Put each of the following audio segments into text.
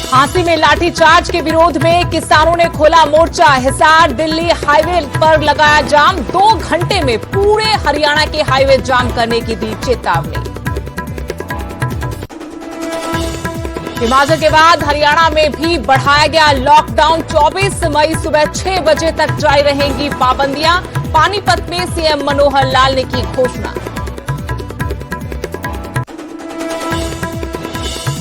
हांसी में लाठीचार्ज के विरोध में किसानों ने खोला मोर्चा। हिसार दिल्ली हाईवे पर लगाया जाम। 2 घंटे में पूरे हरियाणा के हाईवे जाम करने की दी चेतावनी। हिमाचल के बाद हरियाणा में भी बढ़ाया गया लॉकडाउन। 24 मई सुबह 6 बजे तक जारी रहेंगी पाबंदियां। पानीपत में सीएम मनोहर लाल ने की घोषणा।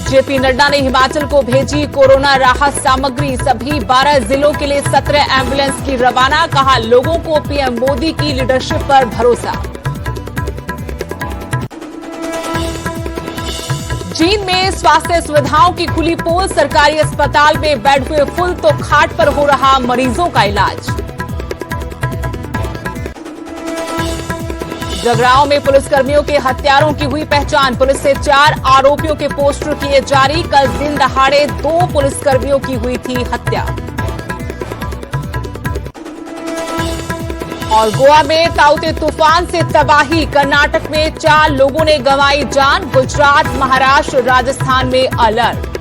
जेपी नड्डा ने हिमाचल को भेजी कोरोना राहत सामग्री। सभी 12 जिलों के लिए 17 एम्बुलेंस की रवाना। कहा, लोगों को पीएम मोदी की लीडरशिप पर भरोसा। जींद में स्वास्थ्य सुविधाओं की खुली पोल। सरकारी अस्पताल में बेड हुए फुल तो खाट पर हो रहा मरीजों का इलाज। जगरांव में पुलिसकर्मियों के हत्यारों की हुई पहचान। पुलिस से 4 आरोपियों के पोस्टर किए जारी। कल दिन दहाड़े 2 पुलिसकर्मियों की हुई थी हत्या। और गोवा में ताउते तूफान से तबाही। कर्नाटक में 4 लोगों ने गंवाई जान। गुजरात, महाराष्ट्र, राजस्थान में अलर्ट।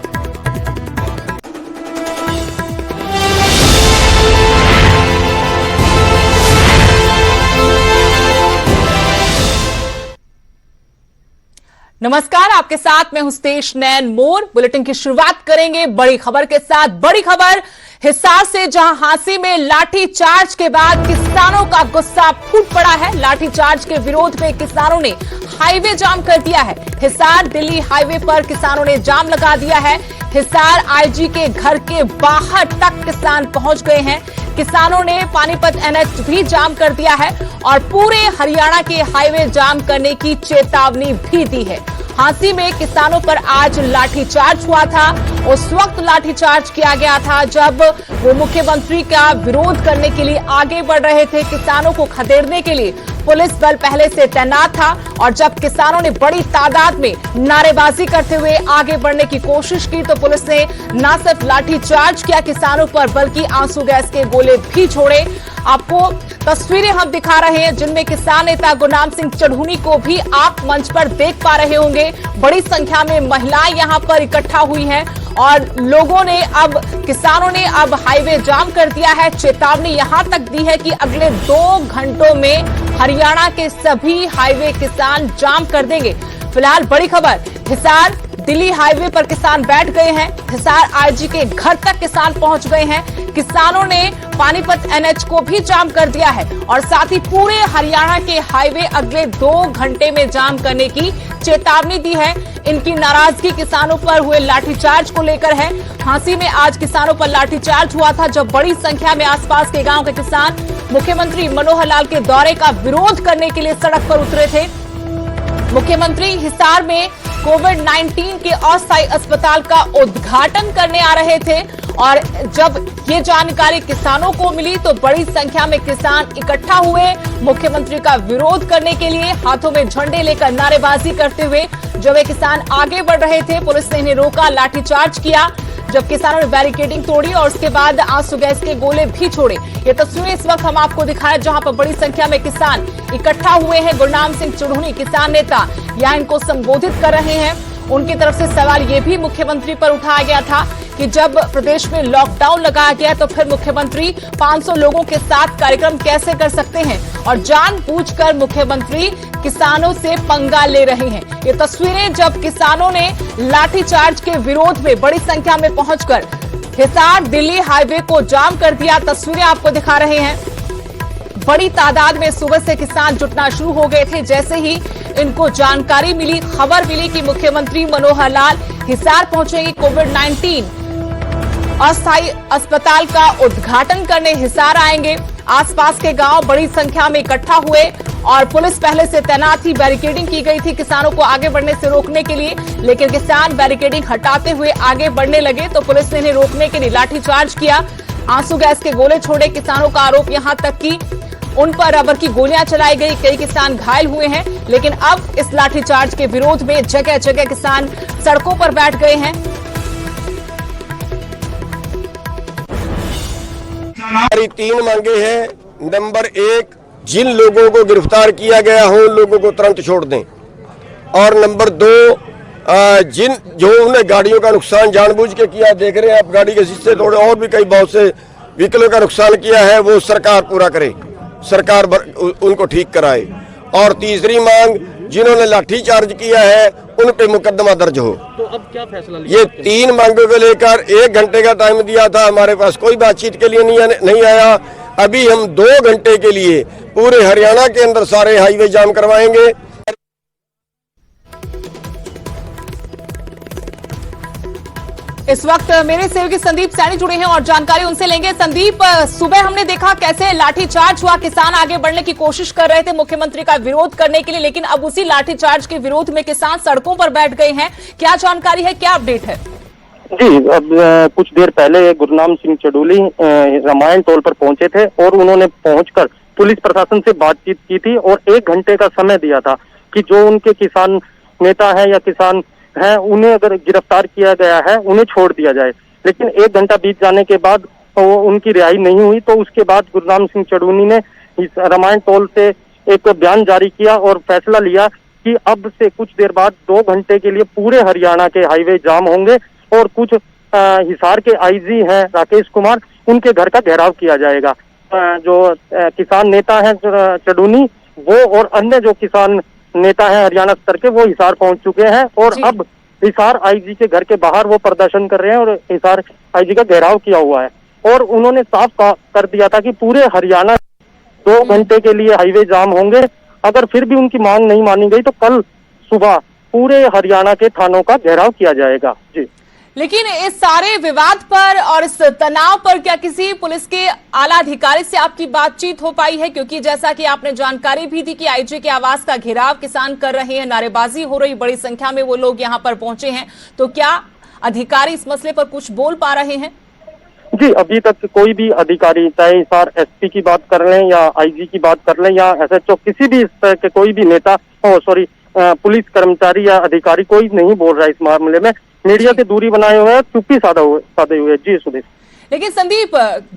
नमस्कार, आपके साथ मैं हूं स्तेश नैन मोर। बुलेटिन की शुरुआत करेंगे बड़ी खबर के साथ। बड़ी खबर हिसार से, जहां हांसी में लाठीचार्ज के बाद किसानों का गुस्सा फूट पड़ा है। लाठीचार्ज के विरोध में किसानों ने हाईवे जाम कर दिया है। हिसार दिल्ली हाईवे पर किसानों ने जाम लगा दिया है। हिसार आईजी के घर के बाहर तक किसान पहुंच गए हैं। किसानों ने पानीपत एनएच भी जाम कर दिया है और पूरे हरियाणा के हाईवे जाम करने की चेतावनी भी दी है। हांसी में किसानों पर आज लाठीचार्ज हुआ था। उस वक्त लाठीचार्ज किया गया था जब वो मुख्यमंत्री का विरोध करने के लिए आगे बढ़ रहे थे। किसानों को खदेड़ने के लिए पुलिस बल पहले से तैनात था और जब किसानों ने बड़ी तादाद में नारेबाजी करते हुए आगे बढ़ने की कोशिश की तो पुलिस ने न सिर्फ लाठीचार्ज किया किसानों पर, बल्कि आंसू गैस के गोले भी छोड़े। आपको तस्वीरें हम दिखा रहे हैं जिनमें किसान नेता गुरनाम सिंह चढ़ूनी को भी आप मंच पर देख पा रहे होंगे। बड़ी संख्या में महिलाएं यहां पर इकट्ठा हुई हैं और लोगों ने किसानों ने अब हाईवे जाम कर दिया है। चेतावनी यहां तक दी है कि अगले 2 घंटों में हरियाणा के सभी हाईवे किसान जाम कर देंगे। फिलहाल बड़ी खबर, हिसार दिल्ली हाईवे पर किसान बैठ गए हैं। हिसार आईजी के घर तक किसान पहुंच गए हैं। किसानों ने पानीपत एनएच को भी जाम कर दिया है और साथ ही पूरे हरियाणा के हाईवे अगले 2 घंटे में जाम करने की चेतावनी दी है। इनकी नाराजगी किसानों पर हुए लाठीचार्ज को लेकर है। हांसी में आज किसानों पर लाठीचार्ज हुआ था जब बड़ी संख्या में आसपास के गांव के किसान मुख्यमंत्री मनोहर लाल के दौरे का विरोध करने के लिए सड़क पर उतरे थे। मुख्यमंत्री हिसार में कोविड-19 के अस्थायी अस्पताल का उद्घाटन करने आ रहे थे और जब ये जानकारी किसानों को मिली तो बड़ी संख्या में किसान इकट्ठा हुए मुख्यमंत्री का विरोध करने के लिए। हाथों में झंडे लेकर नारेबाजी करते हुए जब ये किसान आगे बढ़ रहे थे, पुलिस ने इन्हें रोका, लाठीचार्ज किया। जब किसानों ने बैरिकेडिंग तोड़ी और उसके बाद आंसू गैस के गोले भी छोड़े। ये तस्वीरें इस वक्त हम आपको दिखाएं जहां पर बड़ी संख्या में किसान इकट्ठा हुए हैं। गुरनाम सिंह चढ़ूनी किसान नेता यहां इनको संबोधित कर रहे हैं। उनकी तरफ से सवाल ये भी मुख्यमंत्री पर उठाया गया था कि जब प्रदेश में लॉकडाउन लगाया गया तो फिर मुख्यमंत्री 500 लोगों के साथ कार्यक्रम कैसे कर सकते हैं और जानबूझकर मुख्यमंत्री किसानों से पंगा ले रहे हैं। ये तस्वीरें जब किसानों ने लाठीचार्ज के विरोध में बड़ी संख्या में पहुंचकर हिसार दिल्ली हाईवे को जाम कर दिया। तस्वीरें आपको दिखा रहे हैं। बड़ी तादाद में सुबह से किसान जुटना शुरू हो गए थे। जैसे ही इनको जानकारी मिली, खबर मिली कि मुख्यमंत्री मनोहर लाल हिसार पहुंचेंगे, कोविड-19 अस्थायी अस्पताल का उद्घाटन करने हिसार आएंगे, आसपास के गांव बड़ी संख्या में इकट्ठा हुए और पुलिस पहले से तैनात थी। बैरिकेडिंग की गई थी किसानों को आगे बढ़ने से रोकने के लिए, लेकिन किसान बैरिकेडिंग हटाते हुए आगे बढ़ने लगे तो पुलिस ने इन्हें रोकने के लिए लाठीचार्ज किया, आंसू गैस के गोले छोड़े। किसानों का आरोप यहां तक कि उन पर रबर की गोलियां चलाई गई। कई किसान घायल हुए हैं, लेकिन अब इस लाठीचार्ज के विरोध में जगह जगह किसान सड़कों पर बैठ गए हैं। हमारी 3 मांगे हैं। नंबर 1, जिन लोगों को गिरफ्तार किया गया हो उन लोगों को तुरंत छोड़ दें। और नंबर 2, जो उन्होंने गाड़ियों का नुकसान जानबूझ के किया, देख रहे हैं आप, गाड़ी के शीशे तोड़े और भी कई बहुत से व्हीकलों का नुकसान किया है, वो सरकार पूरा करे, सरकार उनको ठीक कराए। और तीसरी मांग, जिन्होंने लाठी चार्ज किया है उन पे मुकदमा दर्ज हो। तो अब क्या फैसला लिया? ये 3 मांगों को लेकर 1 घंटे का टाइम दिया था, हमारे पास कोई बातचीत के लिए नहीं आया। अभी हम 2 घंटे के लिए पूरे हरियाणा के अंदर सारे हाईवे जाम करवाएंगे। इस वक्त मेरे सहयोगी संदीप सैनी जुड़े हैं और जानकारी उनसे लेंगे। संदीप, सुबह हमने देखा कैसे लाठीचार्ज हुआ, किसान आगे बढ़ने की कोशिश कर रहे थे मुख्यमंत्री का विरोध करने के लिए, लेकिन अब उसी लाठीचार्ज के विरोध में किसान सड़कों पर बैठ गए हैं। क्या जानकारी है, क्या अपडेट है? जी, अब कुछ देर पहले गुरनाम सिंह चड़ूली रामायण टोल पर पहुंचे थे और उन्होंने पहुंचकर पुलिस प्रशासन से बातचीत की थी और 1 घंटे का समय दिया था कि जो उनके किसान नेता है या किसान है, उन्हें अगर गिरफ्तार किया गया है उन्हें छोड़ दिया जाए। लेकिन 1 घंटा बीत जाने के बाद उनकी रिहाई नहीं हुई, तो उसके बाद गुरनाम सिंह चड़ूनी ने इस रामायण टोल से एक बयान जारी किया और फैसला लिया कि अब से कुछ देर बाद 2 घंटे के लिए पूरे हरियाणा के हाईवे जाम होंगे और कुछ हिसार के आईजी हैं राकेश कुमार, उनके घर का घेराव किया जाएगा। जो किसान नेता है चड़ूनी, वो और अन्य जो किसान नेता है हरियाणा स्तर के, वो हिसार पहुंच चुके हैं और अब हिसार आईजी के घर के बाहर वो प्रदर्शन कर रहे हैं और हिसार आईजी का घेराव किया हुआ है। और उन्होंने साफ कर दिया था कि पूरे हरियाणा 2 घंटे के लिए हाईवे जाम होंगे। अगर फिर भी उनकी मांग नहीं मानी गई तो कल सुबह पूरे हरियाणा के थानों का घेराव किया जाएगा। जी, लेकिन इस सारे विवाद पर और इस तनाव पर क्या किसी पुलिस के आला अधिकारी से आपकी बातचीत हो पाई है? क्योंकि जैसा कि आपने जानकारी भी दी कि आईजी के आवास का घेराव किसान कर रहे हैं, नारेबाजी हो रही, बड़ी संख्या में वो लोग यहाँ पर पहुंचे हैं, तो क्या अधिकारी इस मसले पर कुछ बोल पा रहे हैं? जी, अभी तक कोई भी अधिकारी, चाहे हिसार एसपी की बात कर लें या आईजी की बात कर लें या एसएचओ, किसी भी इस तरह के कोई भी नेता पुलिस कर्मचारी या अधिकारी कोई नहीं बोल रहा है इस मामले में। मीडिया से दूरी बनाए हुए हैं, चुप्पी साधे हुए। जी सुदेश। लेकिन संदीप,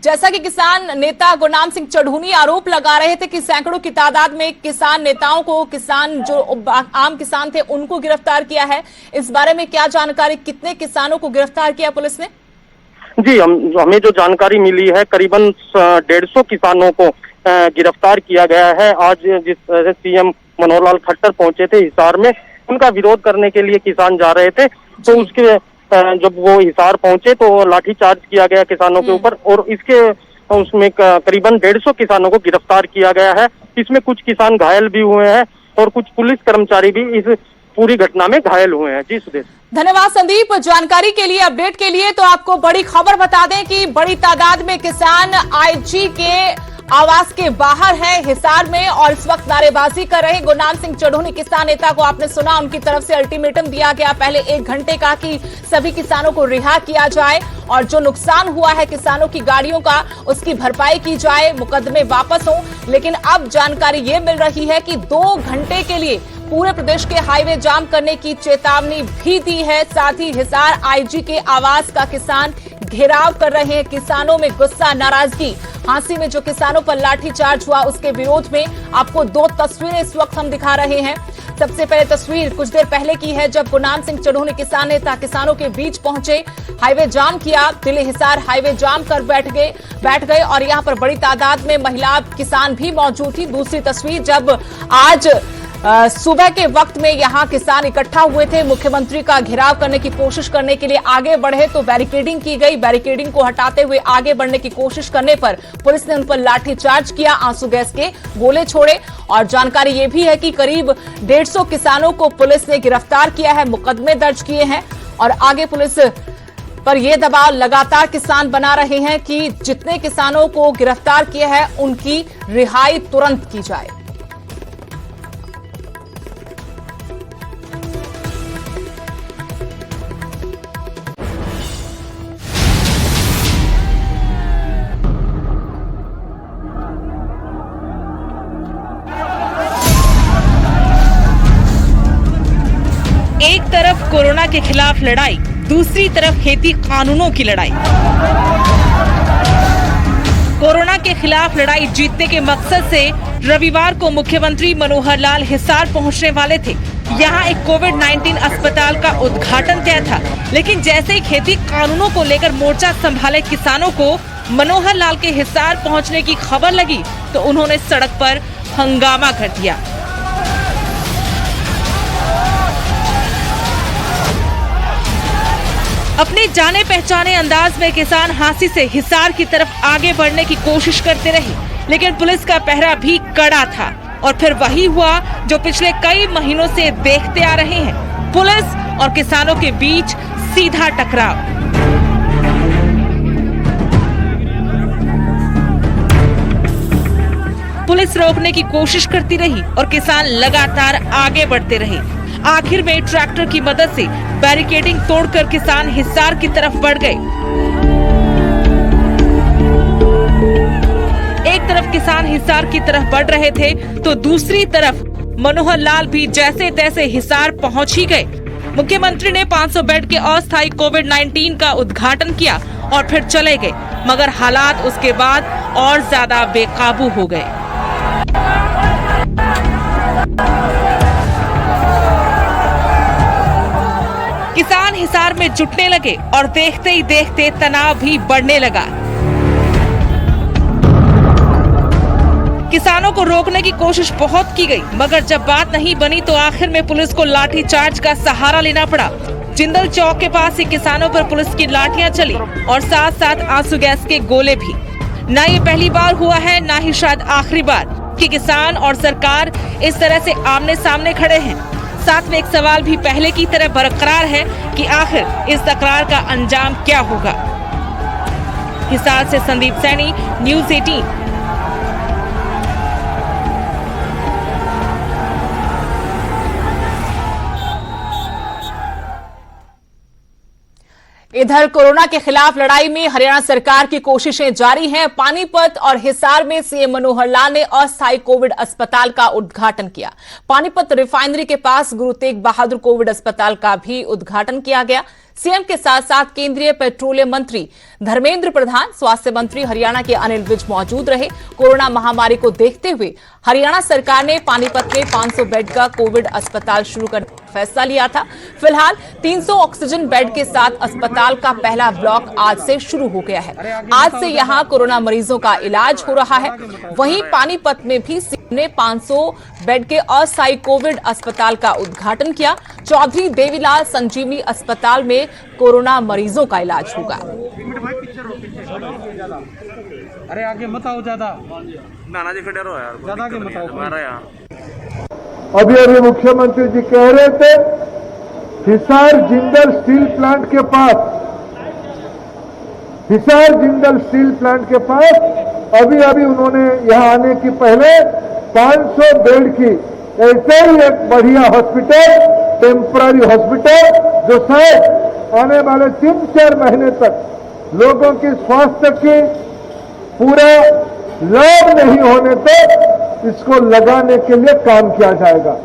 जैसा कि किसान नेता गुरनाम सिंह चड़ूनी आरोप लगा रहे थे कि सैकड़ों की तादाद में किसान नेताओं को, किसान जो आम किसान थे उनको गिरफ्तार किया है, इस बारे में क्या जानकारी, कितने किसानों को गिरफ्तार किया पुलिस ने? जी, हमें जो जानकारी मिली है करीबन 150 किसानों को गिरफ्तार किया गया है। आज जिस तरह सीएम मनोहर लाल खट्टर पहुंचे थे हिसार में, उनका विरोध करने के लिए किसान जा रहे थे, तो उसके जब वो हिसार पहुंचे तो लाठीचार्ज किया गया किसानों के ऊपर और उसमें करीबन 150 किसानों को गिरफ्तार किया गया है। इसमें कुछ किसान घायल भी हुए हैं और कुछ पुलिस कर्मचारी भी इस पूरी घटना में घायल हुए हैं। जी सुदेश। धन्यवाद संदीप जानकारी के लिए, अपडेट के लिए। तो आपको बड़ी खबर बता दें कि बड़ी तादाद में किसान आईजी के आवास के बाहर है हिसार में और इस वक्त नारेबाजी कर रहे। गुरनाम सिंह चड़ूनी किसान नेता को आपने सुना, उनकी तरफ से अल्टीमेटम दिया गया पहले 1 घंटे का कि सभी किसानों को रिहा किया जाए और जो नुकसान हुआ है किसानों की गाड़ियों का उसकी भरपाई की जाए, मुकदमे वापस हो। लेकिन अब जानकारी ये मिल रही है कि 2 घंटे के लिए पूरे प्रदेश के हाईवे जाम करने की चेतावनी भी दी है। साथ ही हिसार आईजी के आवास का किसान घेराव कर रहे हैं। किसानों में गुस्सा, नाराजगी, हांसी में जो किसानों पर लाठीचार्ज हुआ उसके विरोध में आपको 2 तस्वीरें इस वक्त हम दिखा रहे हैं। सबसे पहले तस्वीर कुछ देर पहले की है जब गुरनाम सिंह चड़ूनी किसान नेता किसानों के बीच पहुंचे, हाईवे जाम किया, दिल्ली हिसार हाईवे जाम कर बैठ गए और यहां पर बड़ी तादाद में महिला किसान भी मौजूद थी। दूसरी तस्वीर जब आज सुबह के वक्त में यहां किसान इकट्ठा हुए थे, मुख्यमंत्री का घेराव करने की कोशिश करने के लिए आगे बढ़े तो बैरिकेडिंग की गई। बैरिकेडिंग को हटाते हुए आगे बढ़ने की कोशिश करने पर पुलिस ने उन पर लाठीचार्ज किया, आंसू गैस के गोले छोड़े। और जानकारी यह भी है कि करीब 150 किसानों को पुलिस ने गिरफ्तार किया है, मुकदमे दर्ज किए हैं और आगे पुलिस पर यह दबाव लगातार किसान बना रहे हैं कि जितने किसानों को गिरफ्तार किया है उनकी रिहाई तुरंत की जाए। एक तरफ कोरोना के खिलाफ लड़ाई, दूसरी तरफ खेती कानूनों की लड़ाई। कोरोना के खिलाफ लड़ाई जीतने के मकसद से रविवार को मुख्यमंत्री मनोहर लाल हिसार पहुंचने वाले थे। यहाँ एक कोविड-19 अस्पताल का उद्घाटन तय था, लेकिन जैसे ही खेती कानूनों को लेकर मोर्चा संभाले किसानों को मनोहर लाल के हिसार पहुंचने की खबर लगी तो उन्होंने सड़क पर हंगामा कर दिया। अपने जाने पहचाने अंदाज में किसान हांसी से हिसार की तरफ आगे बढ़ने की कोशिश करते रहे, लेकिन पुलिस का पहरा भी कड़ा था और फिर वही हुआ जो पिछले कई महीनों से देखते आ रहे हैं, पुलिस और किसानों के बीच सीधा टकराव। पुलिस रोकने की कोशिश करती रही और किसान लगातार आगे बढ़ते रहे। आखिर में ट्रैक्टर की मदद से बैरिकेडिंग तोड़कर किसान हिसार की तरफ बढ़ गए। एक तरफ किसान हिसार की तरफ बढ़ रहे थे तो दूसरी तरफ मनोहर लाल भी जैसे तैसे हिसार पहुंच ही गए। मुख्यमंत्री ने 500 बेड के अस्थायी कोविड-19 का उद्घाटन किया और फिर चले गए, मगर हालात उसके बाद और ज्यादा बेकाबू हो गए। किसान हिसार में जुटने लगे और देखते ही देखते तनाव भी बढ़ने लगा। किसानों को रोकने की कोशिश बहुत की गई, मगर जब बात नहीं बनी तो आखिर में पुलिस को लाठी चार्ज का सहारा लेना पड़ा। जिंदल चौक के पास ही किसानों पर पुलिस की लाठियां चली और साथ साथ आंसू गैस के गोले भी। ना ये पहली बार हुआ है, ना ही शायद आखिरी बार कि किसान और सरकार इस तरह से आमने सामने खड़े हैं। साथ में एक सवाल भी पहले की तरह बरकरार है कि आखिर इस तकरार का अंजाम क्या होगा। हिसार से संदीप सैनी, न्यूज़ 18। इधर कोरोना के खिलाफ लड़ाई में हरियाणा सरकार की कोशिशें जारी हैं। पानीपत और हिसार में सीएम मनोहर लाल ने अस्थायी कोविड अस्पताल का उद्घाटन किया। पानीपत रिफाइनरी के पास गुरु तेग बहादुर कोविड अस्पताल का भी उद्घाटन किया गया। सीएम के साथ साथ केंद्रीय पेट्रोलियम मंत्री धर्मेंद्र प्रधान, स्वास्थ्य मंत्री हरियाणा के अनिल विज मौजूद रहे। कोरोना महामारी को देखते हुए हरियाणा सरकार ने पानीपत में 500 बेड का कोविड अस्पताल शुरू करने का फैसला लिया था। फिलहाल 300 ऑक्सीजन बेड के साथ अस्पताल का पहला ब्लॉक आज से शुरू हो गया है। आज से यहां कोरोना मरीजों का इलाज हो रहा है। वहीं पानीपत में भी सीएम ने 500 बेड के अस्थायी कोविड अस्पताल का उद्घाटन किया। चौधरी देवीलाल संजीवनी अस्पताल में कोरोना मरीजों का इलाज होगा। अरे आगे मत आओ ज्यादा, नाना जी खड़े रहो यार, ज्यादा आगे मत आओ हमारा यहाँ। अभी अभी मुख्यमंत्री जी कह रहे थे हिसार जिंदल स्टील प्लांट के पास, हिसार जिंदल स्टील प्लांट के पास अभी अभी उन्होंने यहां आने की पहले 500 बेड की ऐसे ही एक बढ़िया हॉस्पिटल, टेम्पररी हॉस्पिटल, जो शायद आने वाले 3-4 महीने तक लोगों की स्वास्थ्य की पूरा लाभ नहीं होने तक इसको लगाने के लिए काम किया जाएगा।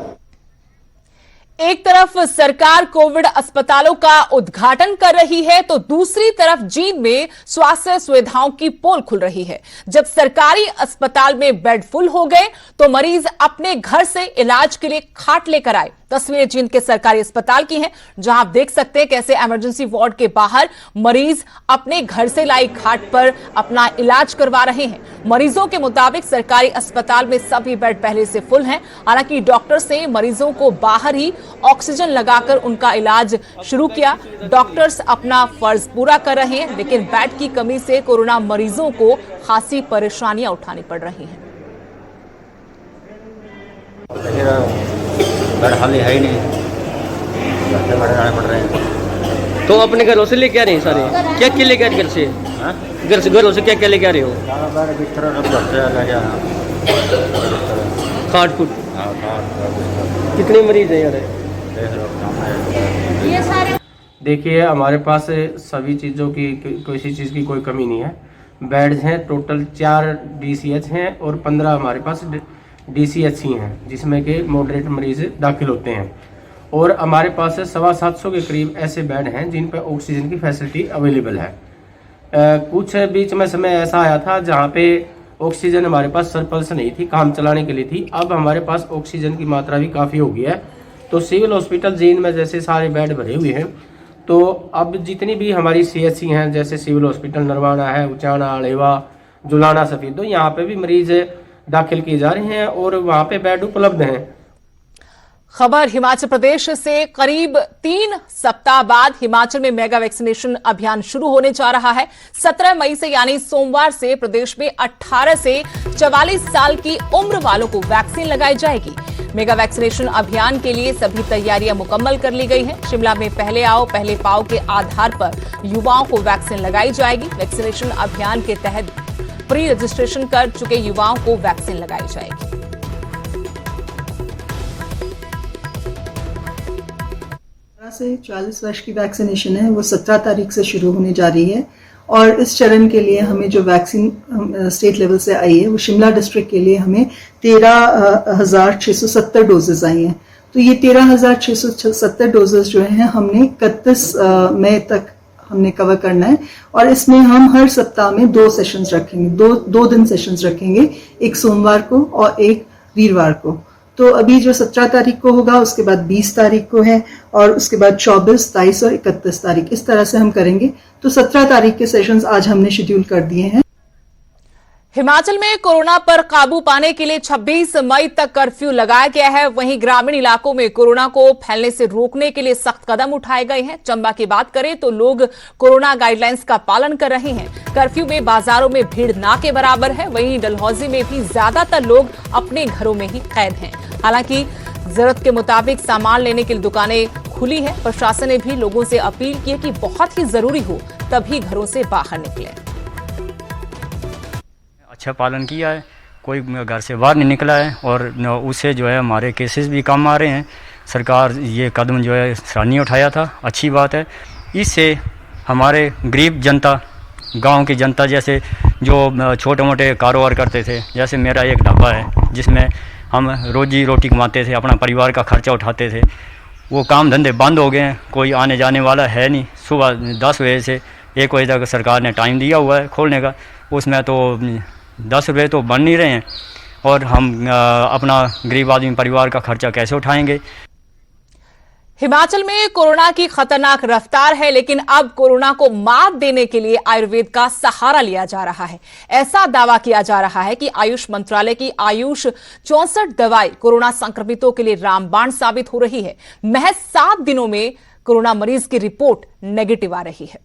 एक तरफ सरकार कोविड अस्पतालों का उद्घाटन कर रही है तो दूसरी तरफ जींद में स्वास्थ्य सुविधाओं की पोल खुल रही है। जब सरकारी अस्पताल में बेड फुल हो गए तो मरीज अपने घर से इलाज के लिए खाट लेकर आए। तस्वीरें जींद के सरकारी अस्पताल की हैं, जहां आप देख सकते हैं कैसे इमरजेंसी वार्ड के बाहर मरीज अपने घर से लाई खाट पर अपना इलाज करवा रहे हैं। मरीजों के मुताबिक सरकारी अस्पताल में सभी बेड पहले से फुल हैं। हालांकि डॉक्टर्स ने मरीजों को बाहर ही ऑक्सीजन लगाकर उनका इलाज शुरू किया। डॉक्टर्स अपना फर्ज पूरा कर रहे हैं, लेकिन बेड की कमी से कोरोना मरीजों को खासी परेशानियां उठानी पड़ रही हैं। बेड खाली है ही नहीं, घर से बेड लाने पड़ रहे हैं। तो अपने घरों से लेके आ रहे हैं सारे? क्या क्या लेके आ रहे घर से? घरों से क्या क्या लेके आ रहे हो? बेड बिस्तर सब घर से लेके आना, खाट फुट। हाँ, खाट। कितने मरीज हैं यार? देख लो सामने। देखिए हमारे पास सभी चीज़ों की, किसी चीज़ की कोई कमी नहीं है। बेड्स हैं टोटल 4 DCH हैं और 15 हमारे पास DCH ही हैं, जिसमें के मॉडरेट मरीज दाखिल होते हैं। और हमारे पास 750 के करीब ऐसे बेड हैं जिन पर ऑक्सीजन की फैसिलिटी अवेलेबल है। कुछ बीच में समय ऐसा आया था जहाँ पे ऑक्सीजन हमारे पास सरप्लस नहीं थी, काम चलाने के लिए थी। अब हमारे पास ऑक्सीजन की मात्रा भी काफ़ी हो गई है, तो सिविल हॉस्पिटल जींद में जैसे सारे बेड भरे हुए हैं, तो अब जितनी भी हमारी CHC हैं जैसे सिविल हॉस्पिटल नरवाना है, उचाना, अलेवा, जुलाना, सफीदो, यहाँ पे भी मरीज दाखिल किए जा रहे हैं और वहाँ पे बेड उपलब्ध हैं। खबर हिमाचल प्रदेश से। करीब 3 सप्ताह बाद हिमाचल में मेगा वैक्सीनेशन अभियान शुरू होने जा रहा है। 17 मई से यानी सोमवार से प्रदेश में 18 से 44 साल की उम्र वालों को वैक्सीन लगाई जाएगी। मेगा वैक्सीनेशन अभियान के लिए सभी तैयारियां मुकम्मल कर ली गई हैं। शिमला में पहले आओ पहले पाओ के आधार पर युवाओं को वैक्सीन लगाई जाएगी। वैक्सीनेशन अभियान के तहत प्री रजिस्ट्रेशन कर चुके युवाओं को वैक्सीन लगाई जाएगी। से 40 वर्ष की वैक्सीनेशन है वो 17 तारीख से शुरू होने जा रही है और इस चरण के लिए हमें जो वैक्सीन स्टेट लेवल से आई है वो शिमला डिस्ट्रिक्ट के लिए हमें 13,670 डोजेज आई हैं। तो ये 13,670 डोजेज जो हैं हमने 31 मई तक हमने कवर करना है और इसमें हम हर सप्ताह में 2 सेशंस रखेंगे, दो दिन सेशंस रखेंगे, एक सोमवार को और एक वीरवार को। तो अभी जो 17 तारीख को होगा उसके बाद 20 तारीख को है और उसके बाद 24, 23 और 31 तारीख, इस तरह से हम करेंगे। तो 17 तारीख के सेशंस आज हमने शेड्यूल कर दिए हैं। हिमाचल में कोरोना पर काबू पाने के लिए 26 मई तक कर्फ्यू लगाया गया है। वहीं ग्रामीण इलाकों में कोरोना को फैलने से रोकने के लिए सख्त कदम उठाए गए हैं। चंबा की बात करें तो लोग कोरोना गाइडलाइंस का पालन कर रहे हैं। कर्फ्यू में बाजारों में भीड़ ना के बराबर है। वहीं डलहौजी में भी ज्यादातर लोग अपने घरों में ही कैद हैं। हालांकि जरूरत के मुताबिक सामान लेने के लिए दुकानें खुली हैं। प्रशासन ने भी लोगों से अपील की है कि बहुत ही जरूरी हो तभी घरों से बाहर निकले। अच्छा पालन किया है, कोई घर से बाहर नहीं निकला है और उससे जो है हमारे केसेस भी कम आ रहे हैं। सरकार ये कदम जो है सराहनीय उठाया था, अच्छी बात है। इससे हमारे गरीब जनता, गांव की जनता, जैसे जो छोटे मोटे कारोबार करते थे, जैसे मेरा एक ढाबा है जिसमें हम रोजी रोटी कमाते थे, अपना परिवार का खर्चा उठाते थे, वो काम धंधे बंद हो गए हैं। कोई आने जाने वाला है नहीं। सुबह 10 बजे से 1 बजे तक सरकार ने टाइम दिया हुआ है खोलने का, उसमें तो 10 रुपये तो बन नहीं रहे हैं और हम अपना गरीब आदमी परिवार का खर्चा कैसे उठाएंगे। हिमाचल में कोरोना की खतरनाक रफ्तार है, लेकिन अब कोरोना को मात देने के लिए आयुर्वेद का सहारा लिया जा रहा है। ऐसा दावा किया जा रहा है कि आयुष मंत्रालय की आयुष 64 दवाई कोरोना संक्रमितों के लिए रामबाण साबित हो रही है। महज 7 दिनों में कोरोना मरीज की रिपोर्ट नेगेटिव आ रही है।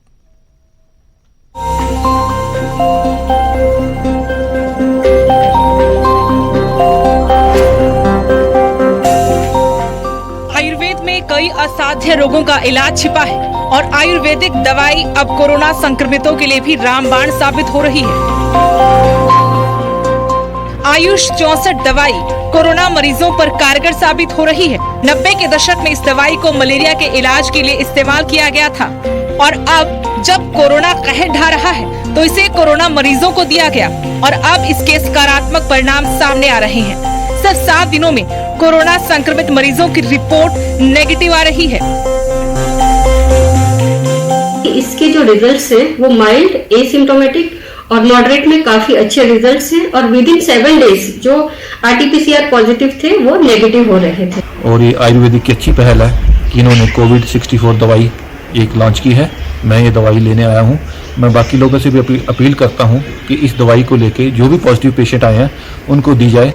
आयुर्वेद में कई असाध्य रोगों का इलाज छिपा है और आयुर्वेदिक दवाई अब कोरोना संक्रमितों के लिए भी रामबाण साबित हो रही है। आयुष 64 दवाई कोरोना मरीजों पर कारगर साबित हो रही है। 90 के दशक में इस दवाई को मलेरिया के इलाज के लिए इस्तेमाल किया गया था और अब जब कोरोना कहर ढा रहा है तो इसे कोरोना मरीजों को दिया गया और अब इसके सकारात्मक परिणाम सामने आ रहे हैं। सिर्फ 7 दिनों में कोरोना संक्रमित मरीजों की रिपोर्ट नेगेटिव आ रही है। इसके जो रिजल्ट्स हैं वो माइल्ड, एसिम्प्टोमेटिक और मॉडरेट में काफी अच्छे रिजल्ट्स हैं और विद इन 7 डेज जो RT-PCR पॉजिटिव थे वो नेगेटिव हो रहे थे। और ये आयुर्वेदिक की अच्छी पहल है कि इन्होंने कोविड-64 दवाई एक लॉन्च की है। मैं ये दवाई लेने आया हूँ। मैं बाकी लोगों से भी अपील करता हूँ कि इस दवाई को लेके जो भी पॉजिटिव पेशेंट आए हैं उनको दी जाए।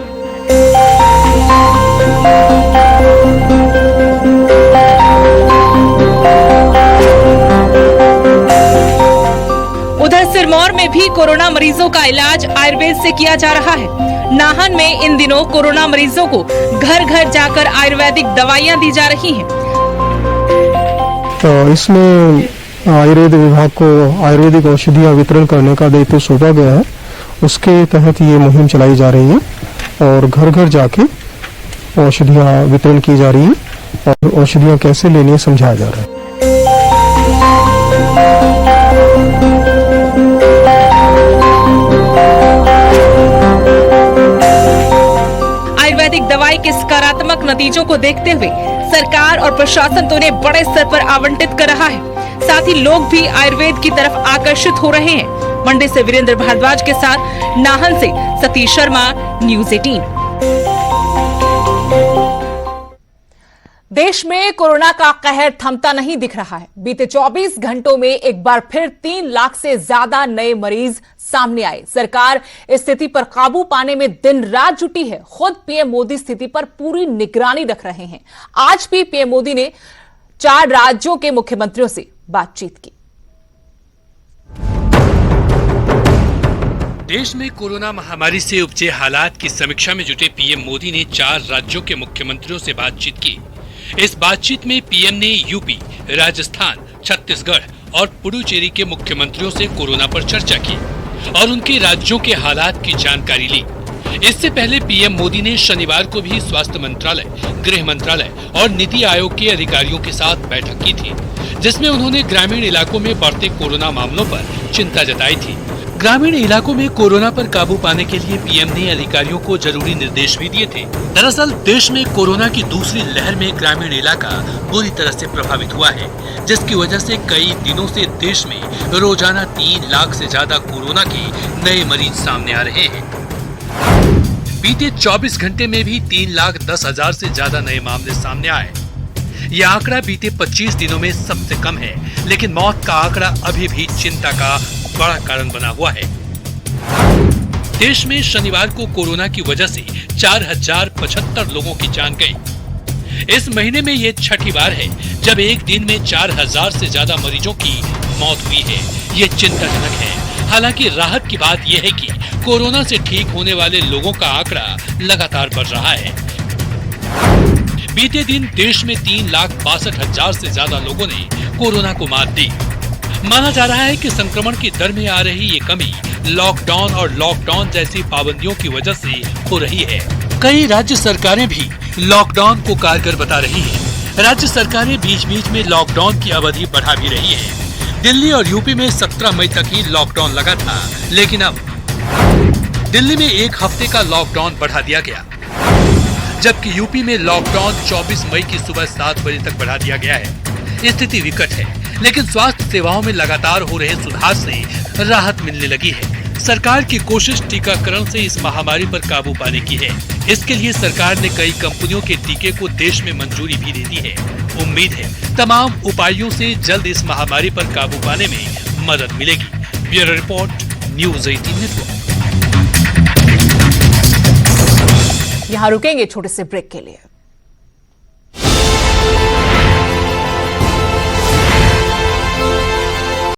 उधर सिरमौर में भी कोरोना मरीजों का इलाज आयुर्वेद से किया जा रहा है। नाहन में इन दिनों कोरोना मरीजों को घर घर जाकर आयुर्वेदिक दवाइयां दी जा रही हैं। तो इसमें आयुर्वेद विभाग को आयुर्वेदिक औषधियां वितरण करने का दायित्व सौंपा गया है। उसके तहत ये मुहिम चलाई जा रही है और घर घर जाके औषधियां वितरण की जा रही है और औषधियां कैसे लेनी है समझाया जा रहा है। आयुर्वेदिक दवाई के सकारात्मक नतीजों को देखते हुए सरकार और प्रशासन तो उन्हें बड़े स्तर पर आवंटित कर रहा है, साथ ही लोग भी आयुर्वेद की तरफ आकर्षित हो रहे हैं। मंडी से वीरेंद्र भारद्वाज के साथ नाहन से सतीश शर्मा, न्यूज़ 18। देश में कोरोना का कहर थमता नहीं दिख रहा है। बीते 24 घंटों में एक बार फिर 3 लाख से ज्यादा नए मरीज सामने आए। सरकार इस स्थिति पर काबू पाने में दिन रात जुटी है। खुद पीएम मोदी स्थिति पर पूरी निगरानी रख रहे हैं। आज भी पीएम मोदी ने 4 राज्यों के मुख्यमंत्रियों से बातचीत की। देश में कोरोना महामारी से उपजे हालात की समीक्षा में जुटे पीएम मोदी ने 4 राज्यों के मुख्यमंत्रियों से बातचीत की। इस बातचीत में पीएम ने यूपी, राजस्थान, छत्तीसगढ़ और पुडुचेरी के मुख्यमंत्रियों से कोरोना पर चर्चा की और उनके राज्यों के हालात की जानकारी ली। इससे पहले पीएम मोदी ने शनिवार को भी स्वास्थ्य मंत्रालय, गृह मंत्रालय और नीति आयोग के अधिकारियों के साथ बैठक की थी, जिसमें उन्होंने ग्रामीण इलाकों में बढ़ते कोरोना मामलों पर चिंता जताई थी। ग्रामीण इलाकों में कोरोना पर काबू पाने के लिए पीएम ने अधिकारियों को जरूरी निर्देश भी दिए थे। दरअसल देश में कोरोना की दूसरी लहर में ग्रामीण इलाका बुरी तरह से प्रभावित हुआ है, जिसकी वजह से कई दिनों से देश में रोजाना 3 लाख से ज्यादा कोरोना के नए मरीज सामने आ रहे हैं। बीते 24 घंटे में भी 3,10,000 से ज्यादा नए मामले सामने आए। यह आंकड़ा बीते 25 दिनों में सबसे कम है, लेकिन मौत का आंकड़ा अभी भी चिंता का बड़ा कारण बना हुआ है। देश में शनिवार को कोरोना की वजह से 4,075 लोगों की जान गई। इस महीने में ये छठी बार है जब एक दिन में 4,000 से ज्यादा मरीजों की मौत हुई है। ये चिंताजनक है। हालांकि राहत की बात यह है कि कोरोना से ठीक होने वाले लोगों का आंकड़ा लगातार बढ़ रहा है। बीते दिन देश में 3,62,000 से ज्यादा लोगों ने कोरोना को मात दी। माना जा रहा है कि संक्रमण की दर में आ रही ये कमी लॉकडाउन और लॉकडाउन जैसी पाबंदियों की वजह से हो रही है। कई राज्य सरकारें भी लॉकडाउन को कारगर बता रही हैं। राज्य सरकारें बीच बीच में लॉकडाउन की अवधि बढ़ा भी रही है। दिल्ली और यूपी में 17 मई तक ही लॉकडाउन लगा था, लेकिन अब दिल्ली में 1 हफ्ते का लॉकडाउन बढ़ा दिया गया, जबकि यूपी में लॉकडाउन 24 मई की सुबह 7 बजे तक बढ़ा दिया गया है। स्थिति विकट है, लेकिन स्वास्थ्य सेवाओं में लगातार हो रहे सुधार से राहत मिलने लगी है। सरकार की कोशिश टीकाकरण से इस महामारी पर काबू पाने की है। इसके लिए सरकार ने कई कंपनियों के टीके को देश में मंजूरी भी दे दी है। उम्मीद है तमाम उपायों से जल्द इस महामारी पर काबू पाने में मदद मिलेगी। Bureau report, news 18 network. यहां रुकेंगे छोटे से ब्रेक के लिए।